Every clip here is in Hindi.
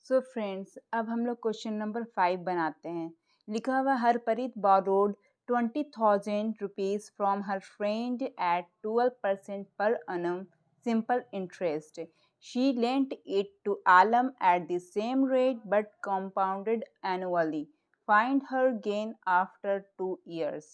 सो फ्रेंड्स, अब हम लोग क्वेश्चन नंबर 5 बनाते हैं। लिखा हुआ Harpreet borrowed 20,000 rupees from her friend at 12% per annum simple interest. She lent it to Alam at the same rate but compounded annually. Find her gain after 2 years.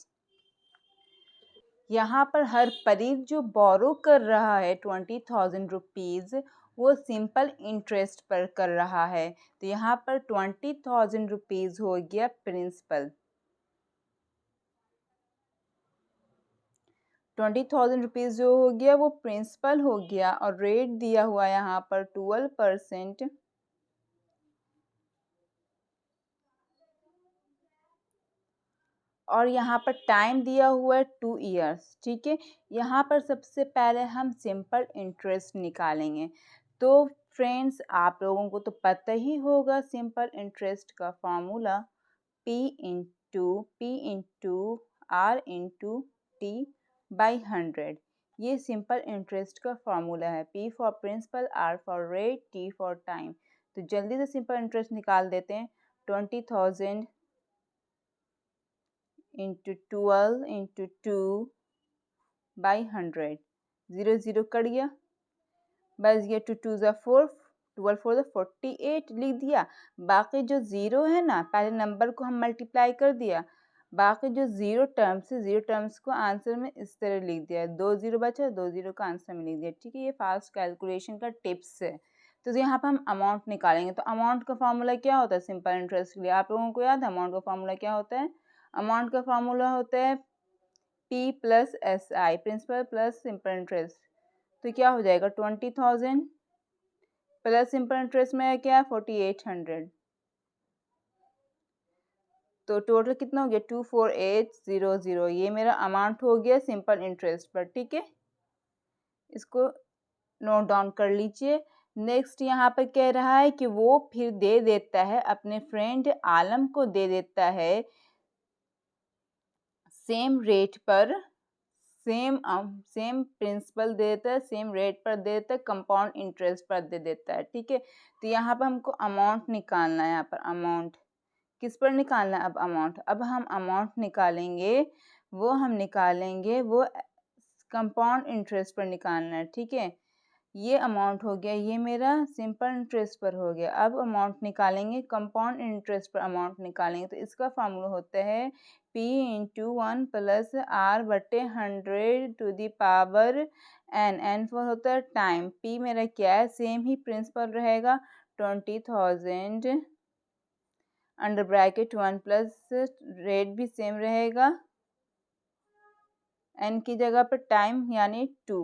यहाँ पर हरप्रीत जो बोरो कर रहा है 20,000 रुपीज़, वो सिंपल इंटरेस्ट पर कर रहा है। तो यहाँ पर 20,000 रुपीज़ हो गया प्रिंसिपल। 20,000 रुपीज़ जो हो गया वो प्रिंसिपल हो गया और रेट दिया हुआ यहाँ पर 12%। और यहाँ पर टाइम दिया हुआ है 2 ईयर्स। ठीक है, यहाँ पर सबसे पहले हम सिंपल इंटरेस्ट निकालेंगे। तो फ्रेंड्स, आप लोगों को तो पता ही होगा सिंपल इंटरेस्ट का formula P R into T by 100। ये सिंपल इंटरेस्ट का फॉर्मूला है। P for principal, R for rate, T for time. तो जल्दी से सिंपल इंटरेस्ट निकाल देते हैं। 20,000 into 12 into 2 by 100। 0 0 कट गया, बस ये 2 2 4, 12 4 48 लिख दिया। बाकी जो ज़ीरो है ना, पहले नंबर को हम मल्टीप्लाई कर दिया, बाकी जो ज़ीरो टर्म्स है, ज़ीरो टर्म्स को आंसर में इस तरह लिख दिया। 2 ज़ीरो बचा, 2 ज़ीरो का आंसर में लिख दिया। ठीक है, ये फास्ट कैलकुलेशन का टिप्स है। तो यहाँ पर हम अमाउंट निकालेंगे। तो अमाउंट का फॉर्मूला क्या होता है सिंपल इंटरेस्ट के लिए? आप लोगों को याद है अमाउंट का फॉर्मूला क्या होता है? अमाउंट का फॉर्मूला होता है P plus SI, principal plus simple interest. तो क्या हो जाएगा? 20,000 प्लस सिंपल इंटरेस्ट में क्या है 4800। तो टोटल कितना हो गया? 24800। ये मेरा अमाउंट हो गया सिंपल इंटरेस्ट पर। ठीक है, इसको नोट डाउन कर लीजिए। नेक्स्ट यहाँ पर कह रहा है कि वो फिर दे देता है अपने फ्रेंड आलम को, दे देता है सेम रेट पर, सेम प्रिंसिपल दे देता है, सेम रेट पर दे देता है, कंपाउंड इंटरेस्ट पर दे देता है। ठीक है, तो यहाँ पर हमको अमाउंट निकालना है। यहाँ पर अमाउंट किस पर निकालना है? अब अमाउंट, अब हम अमाउंट निकालेंगे, वो कंपाउंड इंटरेस्ट पर निकालना है। ठीक है, ये अमाउंट हो गया, ये मेरा सिंपल इंटरेस्ट पर हो गया। अब अमाउंट निकालेंगे, कंपाउंड इंटरेस्ट पर अमाउंट निकालेंगे। तो इसका फार्मूला होता है P इंटू 1 प्लस R बटे 100 to the power N for होता है टाइम। P मेरा क्या है? सेम ही प्रिंसिपल रहेगा 20,000 अंडर ब्रैकेट 1 प्लस रेट भी सेम रहेगा, N की जगह पर टाइम यानी 2।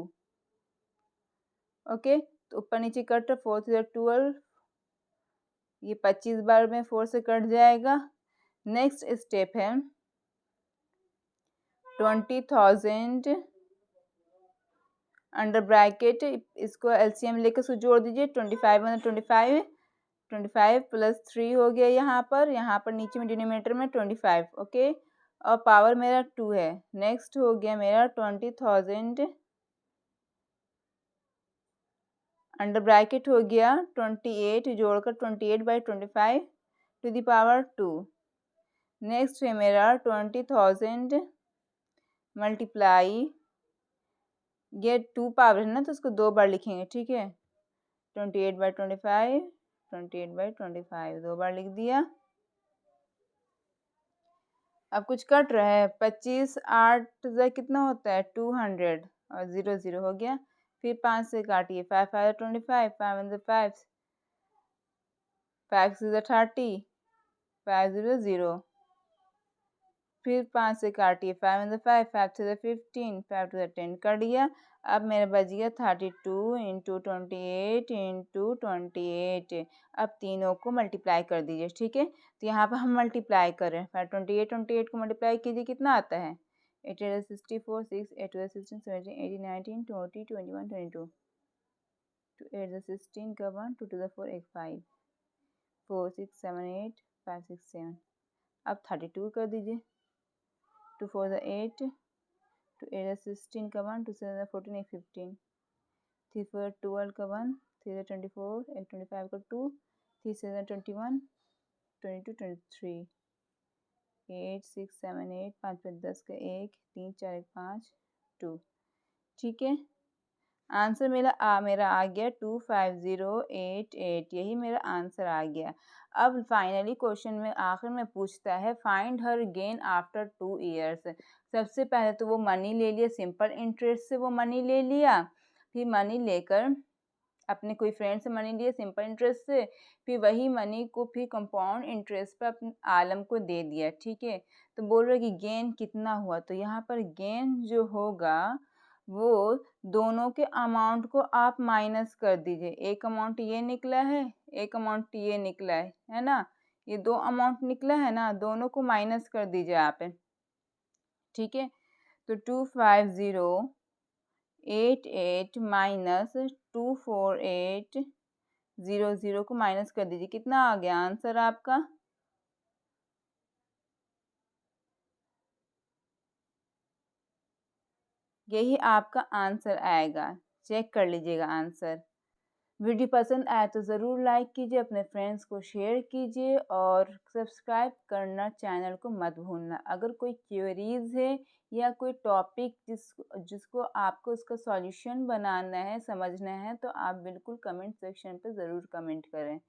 ओके, तो ऊपर नीचे कट, 4 से 12, ये 25 बार में 4 से कट जाएगा। नेक्स्ट स्टेप है 20,000 अंडर ब्रैकेट, इसको एलसीएम लेकर उसको जोड़ दीजिए। 25 प्लस 3 हो गया यहाँ पर नीचे में डिनोमिनेटर में 25। ओके, और पावर मेरा 2 है। नेक्स्ट हो गया मेरा 20,000 अंडर ब्रैकेट हो गया 28 जोड़कर 28/25 टू द पावर 2। नेक्स्ट है मेरा 20,000 मल्टीप्लाई, ये 2 पावर है ना तो उसको 2 बार लिखेंगे। ठीक है, 28/25 28/25 2 बार लिख दिया। अब कुछ कट रहा है, 25 8 से कितना होता है 200 और 0 0 हो गया। फिर 5 से काटिए, 5 5 25, 5 1 5, 5 6 30, 5 0 0। फिर 5 से काटिए, 5 1 5, 5 6 15, 5 2 10 कट गया। अब मेरा बच गया 32 इंटू 28 इंटू 28। अब तीनों को मल्टीप्लाई कर दीजिए। ठीक है, तो यहाँ पर हम मल्टीप्लाई करें, 28 को मल्टीप्लाई कीजिए, कितना आता है? 8 8 64, 6 8 16 17 18 19 20 21 22। 2 8 16 का 1, 2 2 4 1 5, 4 6 7 8 5 6 7। अब 32 कर दीजिए। 2 4 8, 2 8 16 का 1, 2 7 14 1 15, 3 4 12 का 1, 3 24 1 25 का 2, 3 7 21 22 23 8 6 7 8 5 5 10 का 1 3 4 1 5 2। ठीक है, आंसर मेरा आ गया 25088, यही मेरा आंसर आ गया। अब फाइनली क्वेश्चन में आखिर में पूछता है find her gain after 2 years. सबसे पहले तो वो मनी ले लिया, सिंपल इंटरेस्ट से वो मनी ले लिया, फिर मनी लेकर अपने कोई फ्रेंड से मनी लिया सिंपल इंटरेस्ट से, फिर वही मनी को फिर कंपाउंड इंटरेस्ट पर अपने आलम को दे दिया। ठीक है, तो बोल रहे कि गेन कितना हुआ, तो यहाँ पर गेन जो होगा वो दोनों के अमाउंट को आप माइनस कर दीजिए। एक अमाउंट ये निकला है, एक अमाउंट ये निकला है ना, ये दो अमाउंट निकला है ना, दोनों को माइनस कर दीजिए आप। ठीक है, तो 25088 माइनस 24800 को माइनस कर दीजिए, कितना आ गया आंसर आपका? यही आपका आंसर आएगा, चेक कर लीजिएगा आंसर। वीडियो पसंद आए तो ज़रूर लाइक कीजिए, अपने फ्रेंड्स को शेयर कीजिए और सब्सक्राइब करना चैनल को मत भूलना। अगर कोई क्वेरीज है या कोई टॉपिक जिसको आपको उसका सॉल्यूशन बनाना है, समझना है, तो आप बिल्कुल कमेंट सेक्शन पे ज़रूर कमेंट करें।